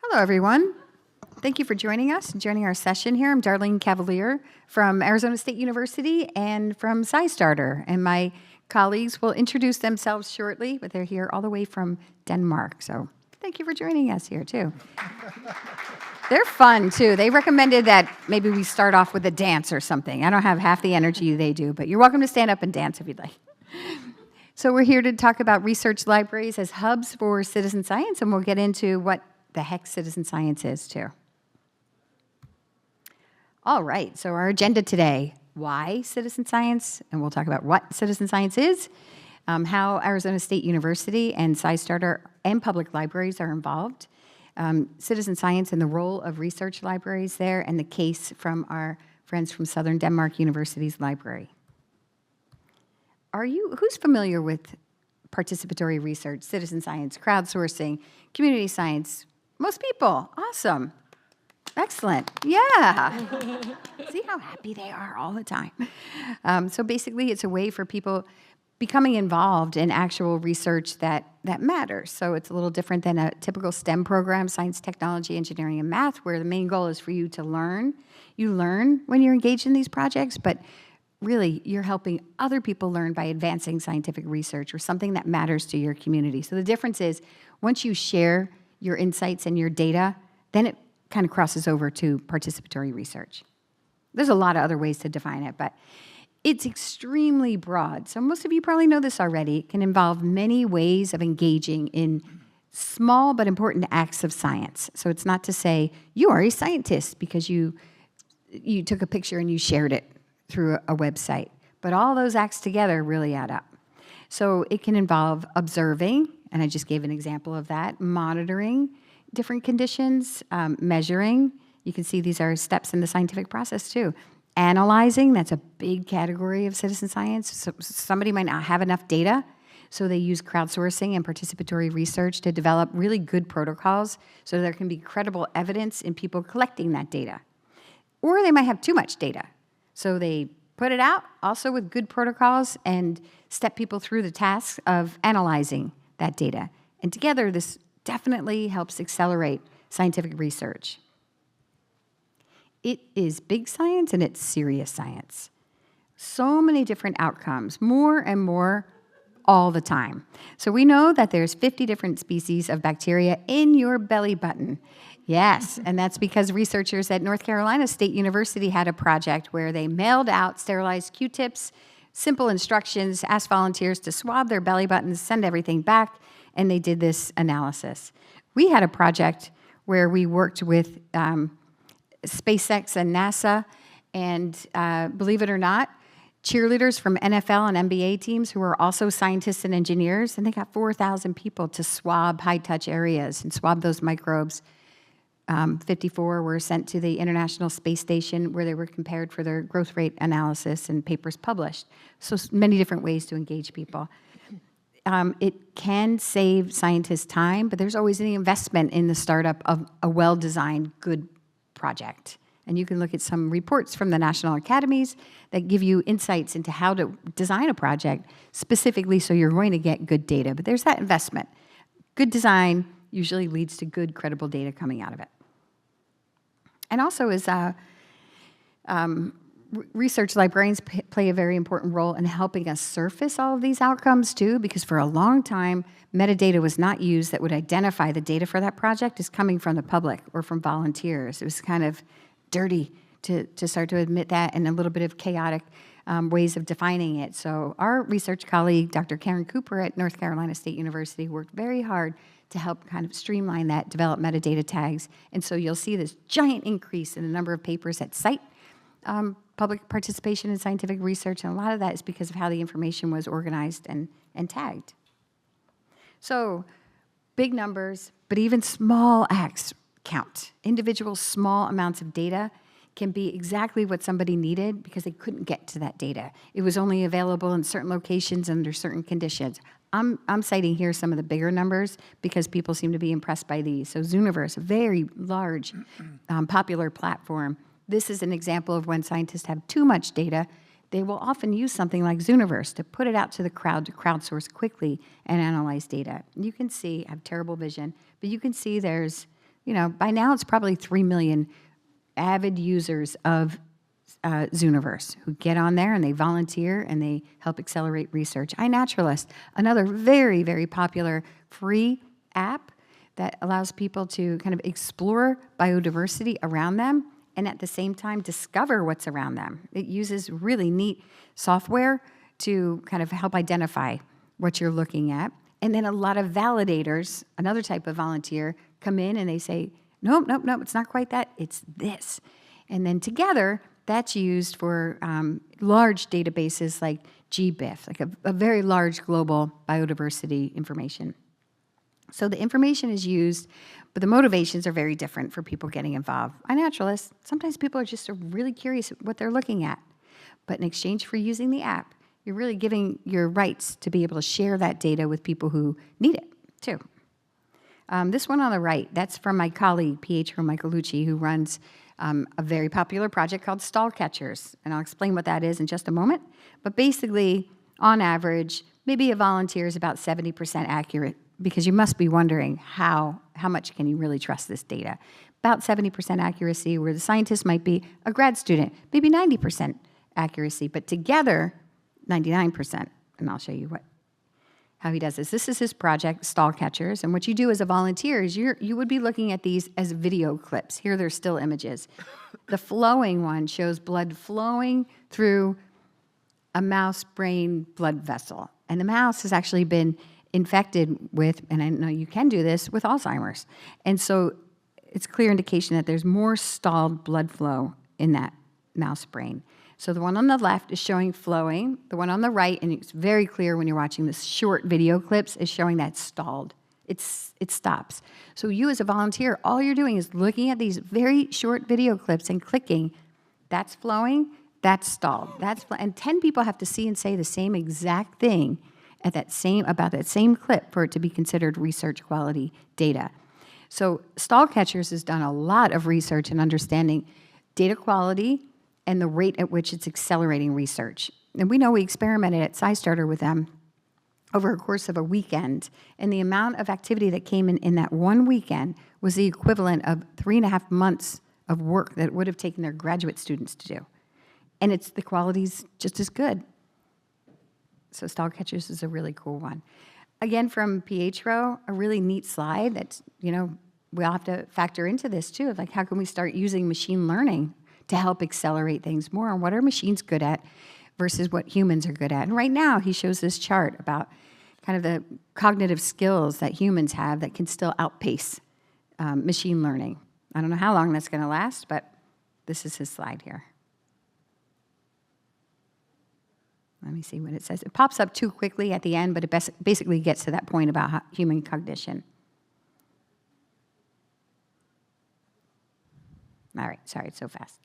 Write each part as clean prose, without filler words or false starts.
Hello, everyone. Thank you for joining us and joining our session here. I'm Darlene Cavalier from Arizona State University and from SciStarter. And my colleagues will introduce themselves shortly, but they're here all the way from Denmark. So thank you for joining us here, too. They're fun, too. They recommended that maybe we start off with a dance or something. I don't have half the energy they do, but you're welcome to stand up and dance if you'd like. So we're here to talk about research libraries as hubs for citizen science, and we'll get into what the heck citizen science is, too. All right, so our agenda today, why citizen science, and we'll talk about what citizen science is, how Arizona State University and SciStarter and public libraries are involved, citizen science and the role of research libraries there, and the case from our friends from Southern Denmark University's library. Who's familiar with participatory research, citizen science, crowdsourcing, community science? Most people, awesome. Excellent, yeah. See how happy they are all the time. So basically it's a way for people becoming involved in actual research that matters. So it's a little different than a typical STEM program, science, technology, engineering, and math, where the main goal is for you to learn. You learn when you're engaged in these projects, but really you're helping other people learn by advancing scientific research or something that matters to your community. So the difference is once you share your insights and your data, then it kind of crosses over to participatory research. There's a lot of other ways to define it, but it's extremely broad. So most of you probably know this already. It can involve many ways of engaging in small but important acts of science. So it's not to say you are a scientist because you took a picture and you shared it through a website, but all those acts together really add up. So it can involve observing, and I just gave an example of that, monitoring different conditions, measuring. You can see these are steps in the scientific process too. Analyzing, that's a big category of citizen science. So somebody might not have enough data, so they use crowdsourcing and participatory research to develop really good protocols so there can be credible evidence in people collecting that data. Or they might have too much data, so they put it out also with good protocols and step people through the task of analyzing that data. And together, this definitely helps accelerate scientific research. It is big science and it's serious science. So many different outcomes, more and more all the time. So we know that there's 50 different species of bacteria in your belly button. Yes, and that's because researchers at North Carolina State University had a project where they mailed out sterilized Q-tips, simple instructions, asked volunteers to swab their belly buttons, send everything back, and they did this analysis. We had a project where we worked with SpaceX and NASA, and believe it or not, cheerleaders from NFL and NBA teams who are also scientists and engineers, and they got 4,000 people to swab high-touch areas and swab those microbes. 54 were sent to the International Space Station where they were compared for their growth rate analysis and papers published. So many different ways to engage people. It can save scientists time, but there's always an investment in the startup of a well-designed, good project. And you can look at some reports from the national academies that give you insights into how to design a project specifically so you're going to get good data. But there's that investment. Good design usually leads to good, credible data coming out of it. And also as research librarians play a very important role in helping us surface all of these outcomes too, because for a long time, metadata was not used that would identify the data for that project as coming from the public or from volunteers. It was kind of dirty to start to admit that, and a little bit of chaotic ways of defining it. So our research colleague, Dr. Karen Cooper at North Carolina State University, worked very hard to help kind of streamline that, develop metadata tags. And so you'll see this giant increase in the number of papers that cite public participation in scientific research, and a lot of that is because of how the information was organized and tagged. So big numbers, but even small acts count. Individual small amounts of data can be exactly what somebody needed because they couldn't get to that data. It was only available in certain locations under certain conditions. I'm citing here some of the bigger numbers because people seem to be impressed by these. So Zooniverse, a very large, popular platform. This is an example of when scientists have too much data. They will often use something like Zooniverse to put it out to the crowd to crowdsource quickly and analyze data. You can see, I have terrible vision, but you can see there's by now it's probably 3 million avid users of Zooniverse who get on there and they volunteer and they help accelerate research. iNaturalist, another very, very popular free app that allows people to kind of explore biodiversity around them and at the same time discover what's around them. It uses really neat software to kind of help identify what you're looking at. And then a lot of validators, another type of volunteer, come in and they say, nope, it's not quite that, it's this. And then together, that's used for large databases like GBIF, like a very large global biodiversity information. So the information is used, but the motivations are very different for people getting involved. iNaturalist, sometimes people are just really curious what they're looking at. But in exchange for using the app, you're really giving your rights to be able to share that data with people who need it, too. This one on the right, that's from my colleague, Pietro Michelucci, who runs a very popular project called Stall Catchers. And I'll explain what that is in just a moment. But basically, on average, maybe a volunteer is about 70% accurate, because you must be wondering how much can you really trust this data. About 70% accuracy, where the scientist might be a grad student, maybe 90% accuracy, but together, 99%. And I'll show you how he does this. This is his project, Stall Catchers, and what you do as a volunteer is you would be looking at these as video clips. Here they're still images. The flowing one shows blood flowing through a mouse brain blood vessel. And the mouse has actually been infected with, and I know you can do this, with Alzheimer's. And so it's clear indication that there's more stalled blood flow in that mouse brain. So the one on the left is showing flowing. The one on the right, and it's very clear when you're watching this short video clips, is showing that stalled. It stops. So you as a volunteer, all you're doing is looking at these very short video clips and clicking, that's flowing, that's stalled, and 10 people have to see and say the same exact thing about that same clip for it to be considered research quality data. So Stall Catchers has done a lot of research in understanding data quality and the rate at which it's accelerating research. And we know we experimented at SciStarter with them over a course of a weekend, and the amount of activity that came in that one weekend was the equivalent of 3.5 months of work that would have taken their graduate students to do. And the quality's just as good. So Stall Catchers is a really cool one. Again, from Pietro, a really neat slide that, we'll have to factor into this too, like how can we start using machine learning to help accelerate things more, and what are machines good at versus what humans are good at. And right now, he shows this chart about kind of the cognitive skills that humans have that can still outpace machine learning. I don't know how long that's going to last, but this is his slide here. Let me see what it says. It pops up too quickly at the end, but it basically gets to that point about human cognition. All right, sorry, it's so fast.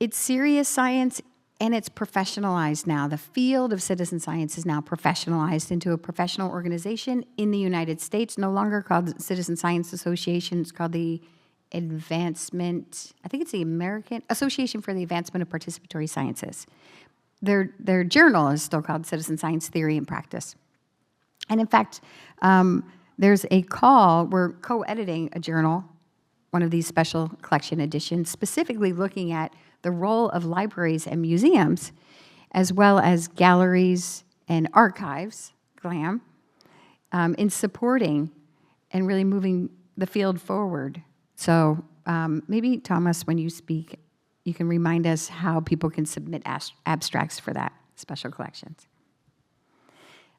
It's serious science, and it's professionalized now. The field of citizen science is now professionalized into a professional organization in the United States, no longer called Citizen Science Association. It's called the American Association for the Advancement of Participatory Sciences. Their journal is still called Citizen Science Theory and Practice. And in fact, there's a call, we're co-editing a journal, one of these special collection editions, specifically looking at the role of libraries and museums, as well as galleries and archives, GLAM, in supporting and really moving the field forward. So maybe, Thomas, when you speak, you can remind us how people can submit abstracts for that special collections.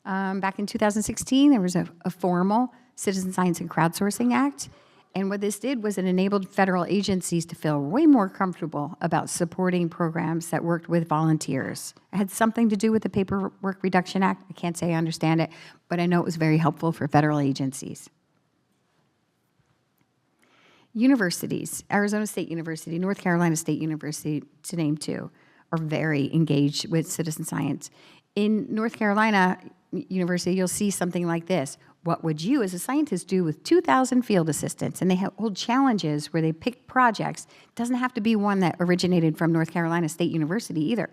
Back in 2016, there was a formal Citizen Science and Crowdsourcing Act. And what this did was it enabled federal agencies to feel way more comfortable about supporting programs that worked with volunteers. It had something to do with the Paperwork Reduction Act. I can't say I understand it, but I know it was very helpful for federal agencies. Universities, Arizona State University, North Carolina State University, to name two, are very engaged with citizen science. In North Carolina University, you'll see something like this. What would you, as a scientist, do with 2,000 field assistants? And they hold challenges where they pick projects. It doesn't have to be one that originated from North Carolina State University either.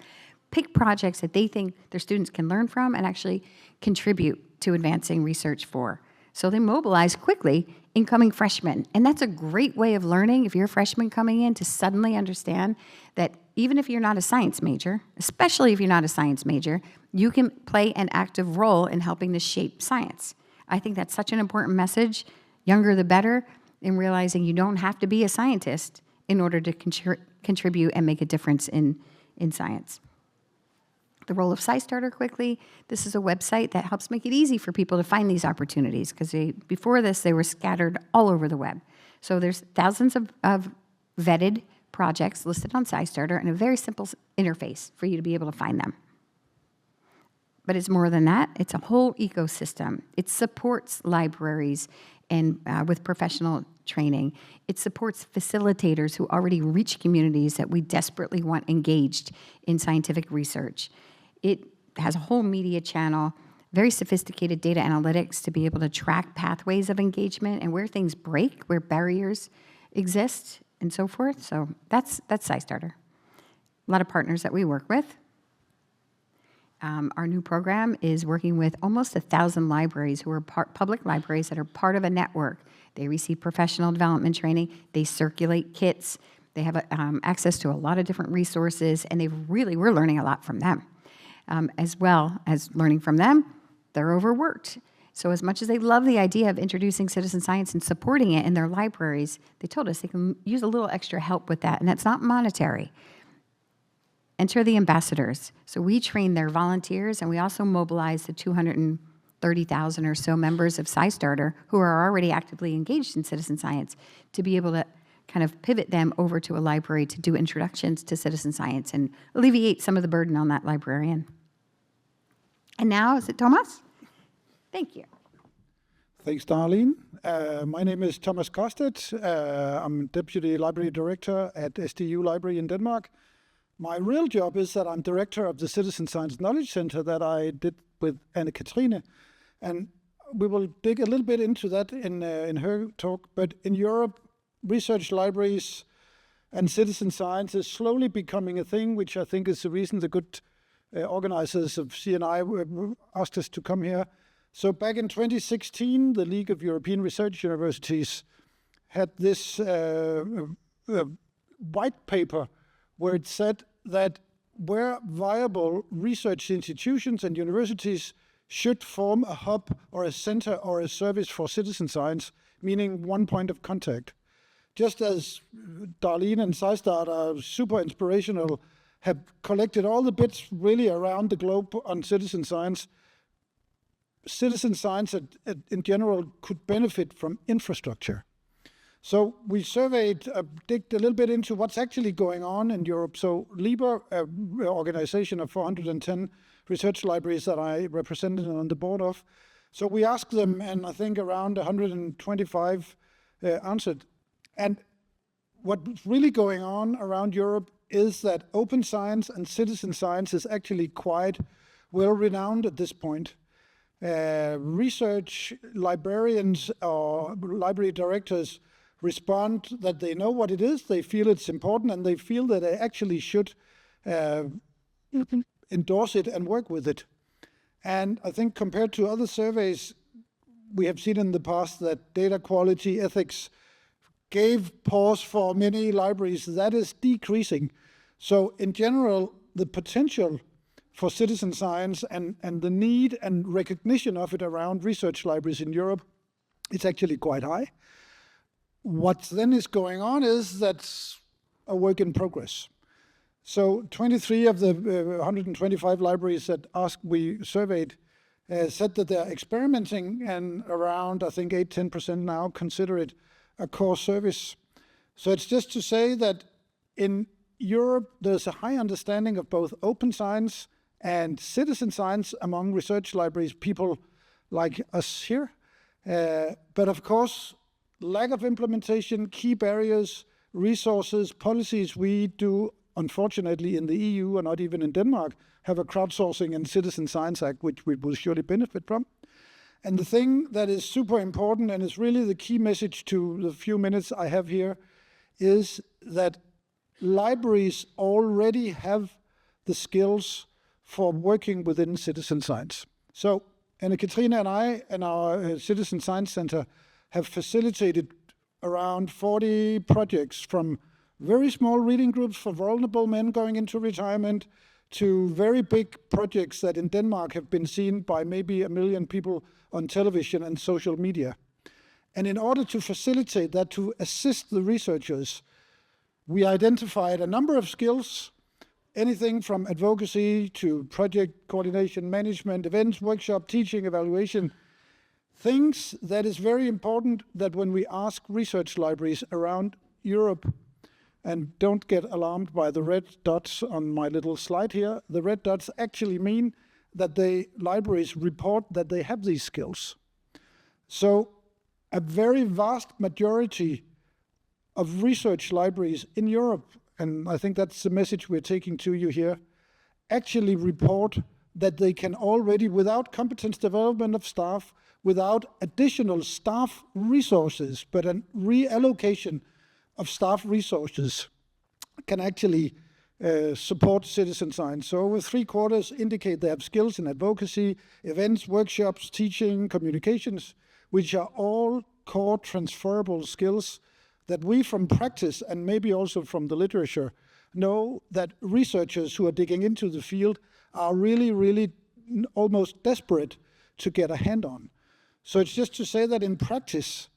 Pick projects that they think their students can learn from and actually contribute to advancing research for. So they mobilize quickly incoming freshmen. And that's a great way of learning if you're a freshman coming in to suddenly understand that even if you're not a science major, especially if you're not a science major, you can play an active role in helping to shape science. I think that's such an important message, younger the better, in realizing you don't have to be a scientist in order to contribute and make a difference in science. The role of SciStarter quickly. This is a website that helps make it easy for people to find these opportunities because before this, they were scattered all over the web. So there's thousands of vetted projects listed on SciStarter and a very simple interface for you to be able to find them. But it's more than that. It's a whole ecosystem. It supports libraries and with professional training. It supports facilitators who already reach communities that we desperately want engaged in scientific research. It has a whole media channel, very sophisticated data analytics to be able to track pathways of engagement and where things break, where barriers exist, and so forth. So that's SciStarter. A lot of partners that we work with. Our new program is working with almost 1,000 libraries who are public libraries that are part of a network. They receive professional development training. They circulate kits. They have access to a lot of different resources, and we're learning a lot from them. As well as learning from them, they're overworked. So as much as they love the idea of introducing citizen science and supporting it in their libraries, they told us they can use a little extra help with that, and that's not monetary. Enter the ambassadors. So we train their volunteers, and we also mobilize the 230,000 or so members of SciStarter who are already actively engaged in citizen science to be able to kind of pivot them over to a library to do introductions to citizen science and alleviate some of the burden on that librarian. And now, is it Thomas? Thank you. Thanks, Darlene. My name is Thomas Kostet. I'm Deputy Library Director at SDU Library in Denmark. My real job is that I'm Director of the Citizen Science Knowledge Center that I did with Anne-Katrine. And we will dig a little bit into that in her talk. But in Europe, research libraries and citizen science is slowly becoming a thing, which I think is the reason the good organizers of CNI asked us to come here. So back in 2016, the League of European Research Universities had this white paper where it said that where viable, research institutions and universities should form a hub or a center or a service for citizen science, meaning one point of contact. Just as Darlene and SciStarter are super inspirational, have collected all the bits really around the globe on citizen science in general could benefit from infrastructure. So we surveyed, digged a little bit into what's actually going on in Europe. So LIBER, an organization of 410 research libraries that I represented on the board of. So we asked them, and I think around 125 answered. And what's really going on around Europe is that open science and citizen science is actually quite well renowned at this point. Research librarians or library directors respond that they know what it is, they feel it's important, and they feel that they actually should endorse it and work with it. And I think compared to other surveys, we have seen in the past that data quality ethics gave pause for many libraries. That is decreasing. So in general, the potential for citizen science and the need and recognition of it around research libraries in Europe, it's actually quite high. What then is going on is that's a work in progress. So 23 of the 125 libraries that we surveyed said that they're experimenting, and around, I think, 8-10% now consider it a core service. So it's just to say that in Europe, there's a high understanding of both open science and citizen science among research libraries, people like us here. But of course, lack of implementation, key barriers, resources, policies. We do, unfortunately, in the EU, and not even in Denmark, have a crowdsourcing and citizen science act, which we will surely benefit from. And the thing that is super important, and is really the key message to the few minutes I have here, is that libraries already have the skills for working within citizen science. So Anne-Katrine and I and our Citizen Science Center have facilitated around 40 projects, from very small reading groups for vulnerable men going into retirement to very big projects that in Denmark have been seen by maybe 1 million people on television and social media. And in order to facilitate that, to assist the researchers, we identified a number of skills, anything from advocacy to project coordination, management, events, workshop, teaching, evaluation, things that is very important that when we ask research libraries around Europe, and don't get alarmed by the red dots on my little slide here, the red dots actually mean that the libraries report that they have these skills. So a very vast majority of research libraries in Europe, and I think that's the message we're taking to you here, actually report that they can already, without competence development of staff, without additional staff resources, but a reallocation of staff resources, can actually support citizen science. So over 3/4 indicate they have skills in advocacy, events, workshops, teaching, communications, which are all core transferable skills that we from practice and maybe also from the literature know that researchers who are digging into the field are really, really almost desperate to get a hand on. So it's just to say that in practice,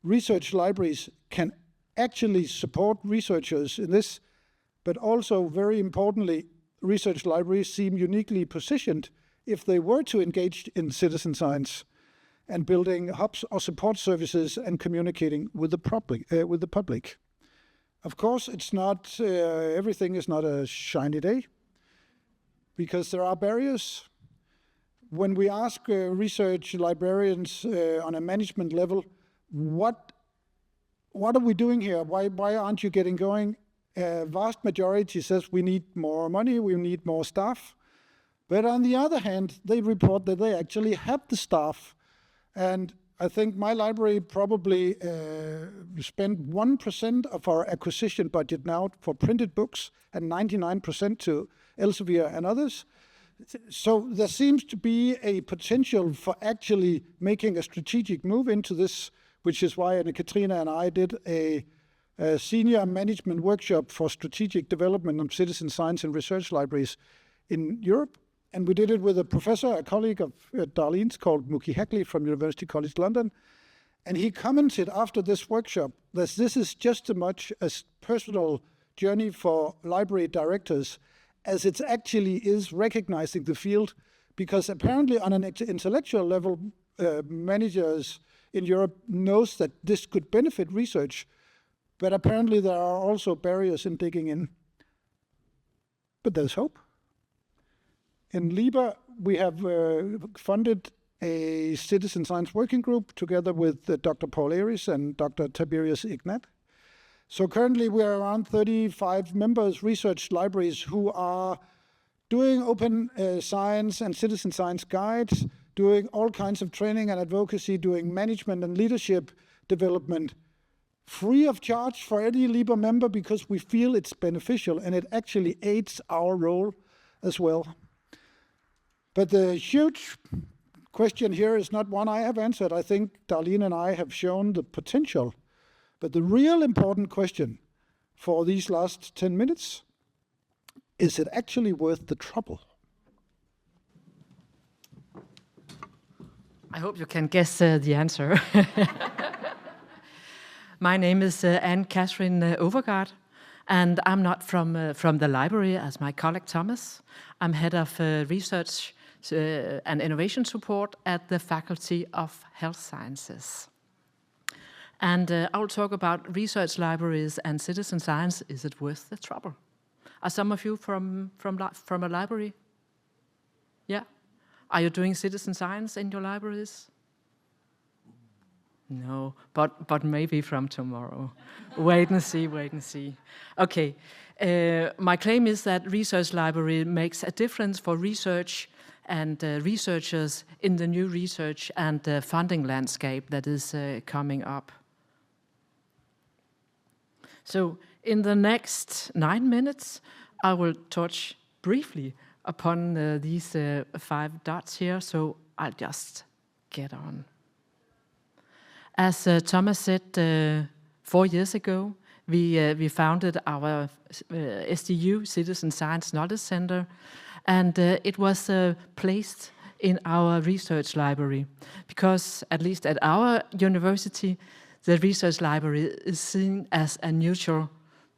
research libraries can actually support researchers in this, but also very importantly, research libraries seem uniquely positioned if they were to engage in citizen science and building hubs or support services and communicating with the public. Of course, it's not everything is not a shiny day, because there are barriers. When we ask research librarians on a management level, what are we doing here? Why aren't you getting going? Vast majority says we need more money, we need more staff. But on the other hand, they report that they actually have the staff. And I think my library probably spent 1% of our acquisition budget now for printed books and 99% to Elsevier and others. So there seems to be a potential for actually making a strategic move into this, which is why Anne-Katrine and I did a senior management workshop for strategic development of citizen science and research libraries in Europe. And we did it with a professor, a colleague of Darlene's, called Muki Hackley from University College London. And he commented after this workshop that this is just as much a personal journey for library directors as it actually is recognizing the field, because apparently on an intellectual level, managers in Europe knows that this could benefit research, but apparently there are also barriers in digging in. But there's hope. In LIBA, we have funded a citizen science working group together with Dr. Paul Aries and Dr. Tiberius Ignat. So currently we are around 35 members, research libraries, who are doing open science and citizen science guides, doing all kinds of training and advocacy, doing management and leadership development, free of charge for any LIBA member, because we feel it's beneficial and it actually aids our role as well. But the huge question here is not one I have answered. I think Darlene and I have shown the potential. But the real important question for these last 10 minutes, is it actually worth the trouble? I hope you can guess the answer. My name is Anne-Catherine Overgaard, and I'm not from the library as my colleague Thomas. I'm head of research and innovation support at the Faculty of Health Sciences. And I will talk about research libraries and citizen science. Is it worth the trouble? Are some of you from a library? Yeah? Are you doing citizen science in your libraries? No, but maybe from tomorrow. Wait and see, wait and see. Okay, my claim is that research library makes a difference for research and researchers in the new research and funding landscape that is coming up. So in the next 9 minutes, I will touch briefly upon these 5 dots here. So I'll just get on. As Thomas said, 4 years ago, we founded our SDU, Citizen Science Knowledge Center, and it was placed in our research library, because at least at our university, the research library is seen as a neutral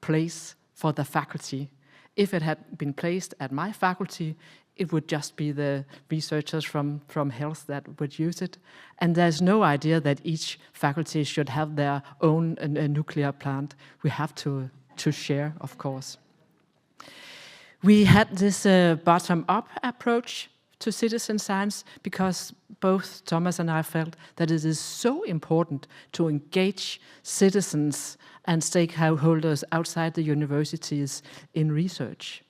place for the faculty. If it had been placed at my faculty, it would just be the researchers from health that would use it. And there's no idea that each faculty should have their own nuclear plant. We have to share, of course. We had this bottom-up approach to citizen science because both Thomas and I felt that it is so important to engage citizens and stakeholders outside the universities in research.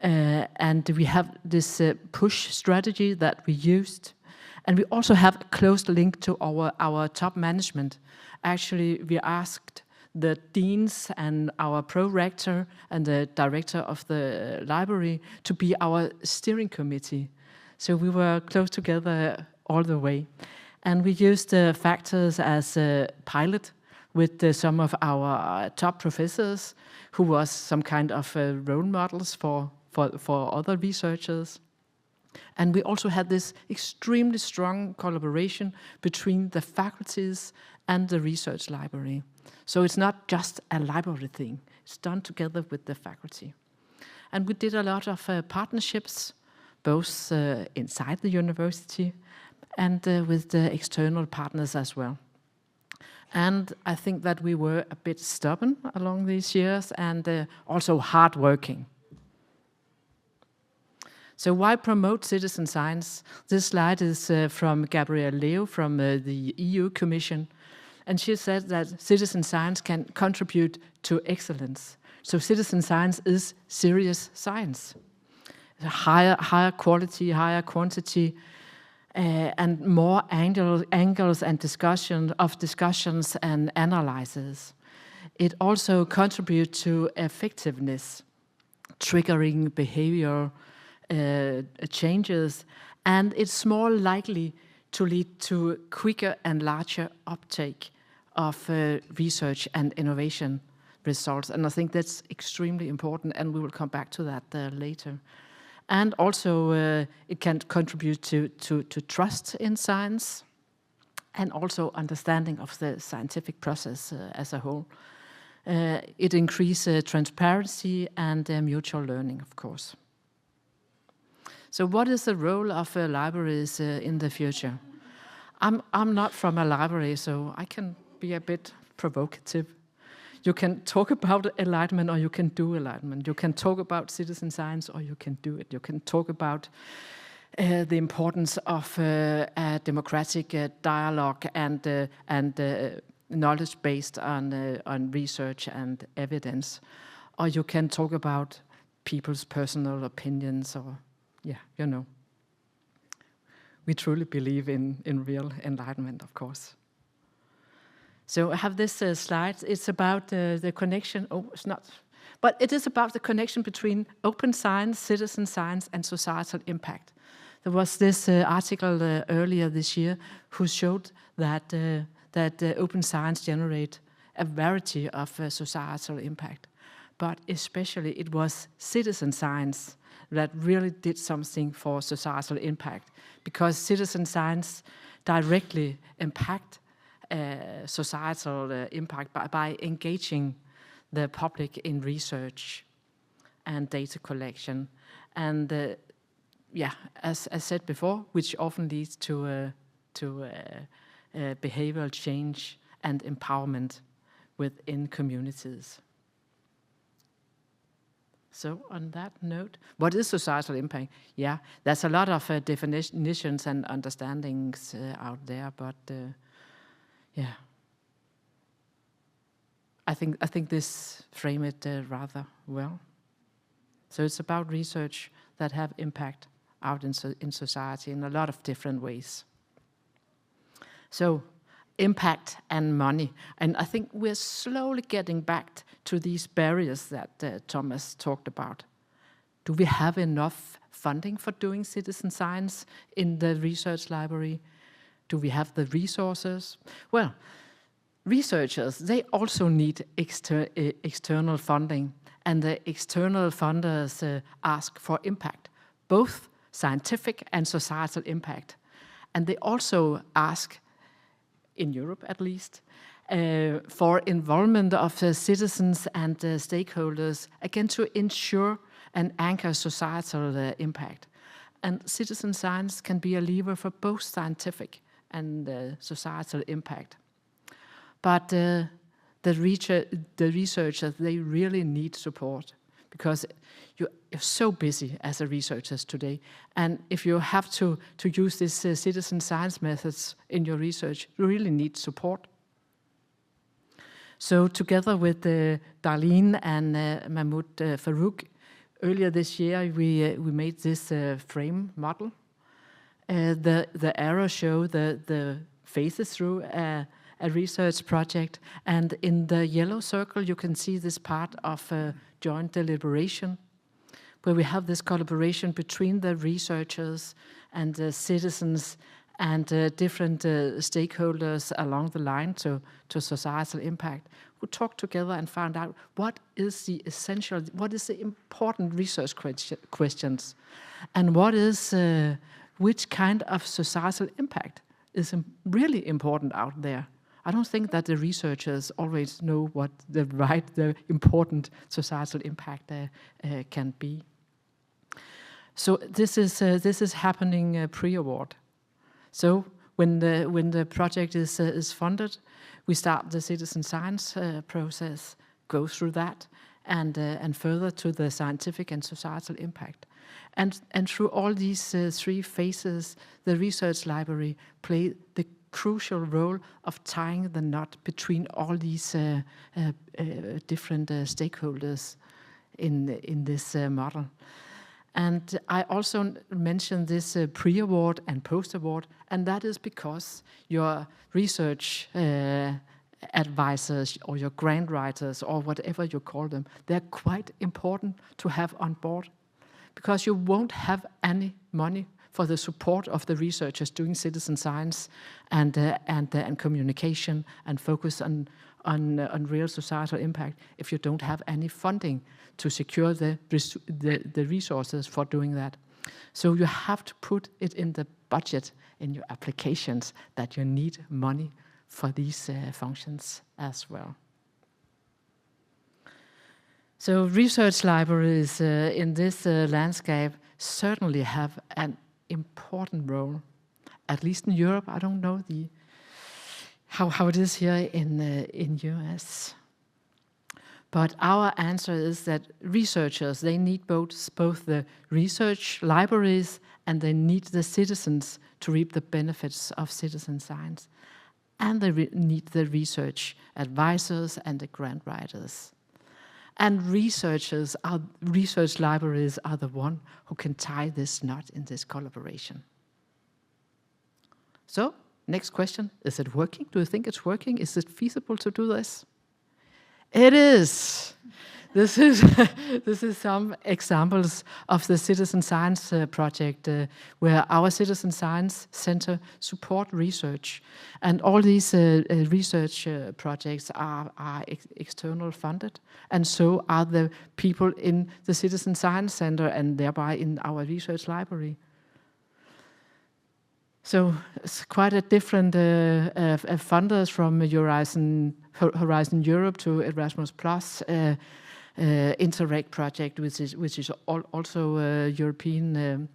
And we have this push strategy that we used. And we also have a close link to our top management. Actually, we asked the deans and our pro-rector and the director of the library to be our steering committee. So we were close together all the way. And we used factors as a pilot with some of our top professors, who was some kind of role models for other researchers. And we also had this extremely strong collaboration between the faculties and the research library. So it's not just a library thing, it's done together with the faculty. And we did a lot of partnerships, both inside the university and with the external partners as well. And I think that we were a bit stubborn along these years and also hardworking. So why promote citizen science? This slide is from Gabrielle Leo from the EU Commission. And she said that citizen science can contribute to excellence. So citizen science is serious science. Higher quality, higher quantity, and more angles and discussions and analyses. It also contributes to effectiveness, triggering behavior changes, and it's more likely to lead to quicker and larger uptake of research and innovation results. And I think that's extremely important, and we will come back to that later. And also it can contribute to trust in science and also understanding of the scientific process as a whole. It increases transparency and mutual learning, of course. So what is the role of libraries in the future? I'm not from a library, so I can be a bit provocative. You can talk about enlightenment or you can do enlightenment. You can talk about citizen science or you can do it. You can talk about the importance of a democratic dialogue and knowledge based on research and evidence. Or you can talk about people's personal opinions or, yeah, you know. We truly believe in real enlightenment, of course. So I have this slide. It's about the connection. Oh, it's not. But it is about the connection between open science, citizen science, and societal impact. There was this article earlier this year who showed that open science generate a variety of societal impact. But especially it was citizen science that really did something for societal impact, because citizen science directly impact societal impact by engaging the public in research and data collection. And yeah, as I said before, which often leads to behavioral change and empowerment within communities. So on that note, what is societal impact? Yeah, there's a lot of definitions and understandings out there, but yeah, I think this frame it rather well. So it's about research that have impact out in society in a lot of different ways. So impact and money, and I think we're slowly getting back to these barriers that Thomas talked about. Do we have enough funding for doing citizen science in the research library? Do we have the resources? Well, researchers, they also need external funding, and the external funders ask for impact, both scientific and societal impact. And they also ask, in Europe at least, for involvement of citizens and stakeholders, again to ensure and anchor societal impact. And citizen science can be a lever for both scientific and societal impact. But the researchers, they really need support, because you're so busy as a researchers today. And if you have to use these citizen science methods in your research, you really need support. So together with Darlene and Mahmoud Farouk, earlier this year we made this frame model. The arrows show the phases through a research project, and in the yellow circle you can see this part of joint deliberation, where we have this collaboration between the researchers and the citizens and different stakeholders along the line to societal impact, who talk together and find out what is the essential, what is the important research questions, and what is which kind of societal impact is really important out there. I don't think that the researchers always know what the important societal impact can be. So this is happening pre-award. So when the project is funded, we start the citizen science process, go through that, and further to the scientific and societal impact. And through all these three phases, the research library play the crucial role of tying the knot between all these different stakeholders in this model. And I also mentioned this pre-award and post-award, and that is because your research advisors or your grant writers or whatever you call them, they're quite important to have on board, because you won't have any money for the support of the researchers doing citizen science and communication and focus on real societal impact if you don't have any funding to secure the resources for doing that. So you have to put it in the budget in your applications that you need money for these functions as well. So research libraries in this landscape certainly have an important role, at least in Europe. I don't know how it is here in US. But our answer is that researchers, they need both the research libraries and they need the citizens to reap the benefits of citizen science. And they need the research advisors and the grant writers. And research libraries are the one who can tie this knot in this collaboration. So, next question, is it working? Do you think it's working? Is it feasible to do this? It is. This is some examples of the citizen science project where our citizen science center support research, and all these research projects are external funded, and so are the people in the citizen science center and thereby in our research library. So it's quite a different funders from Horizon Europe to Erasmus Plus. Interreg project, which is also a European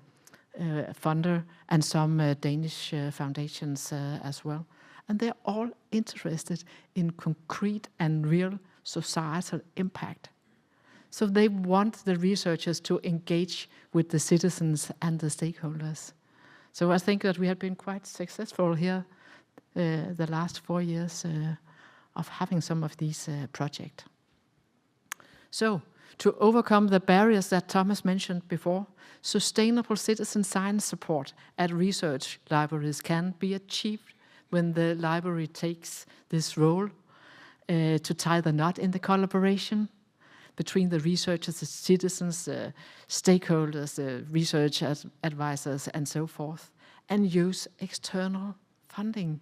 funder, and some Danish foundations as well. And they're all interested in concrete and real societal impact. So they want the researchers to engage with the citizens and the stakeholders. So I think that we have been quite successful here the last 4 years of having some of these projects. So, to overcome the barriers that Thomas mentioned before, sustainable citizen science support at research libraries can be achieved when the library takes this role to tie the knot in the collaboration. between the researchers, the citizens, the stakeholders, the research advisors, and so forth, and use external funding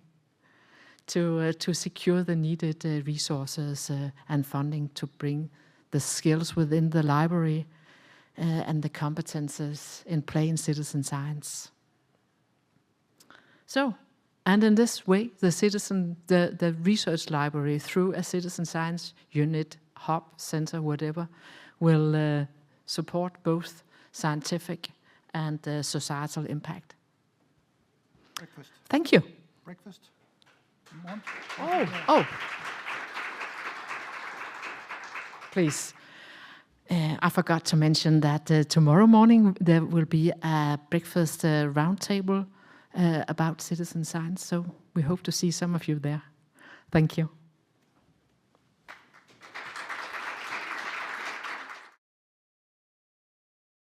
to secure the needed resources and funding to bring the skills within the library and the competences in play in citizen science. So, and in this way, the research library, through a citizen science unit, hub, center, whatever, will support both scientific and societal impact. Breakfast. Thank you. Breakfast. Oh. Please. I forgot to mention that tomorrow morning there will be a breakfast roundtable about citizen science, so we hope to see some of you there. Thank you.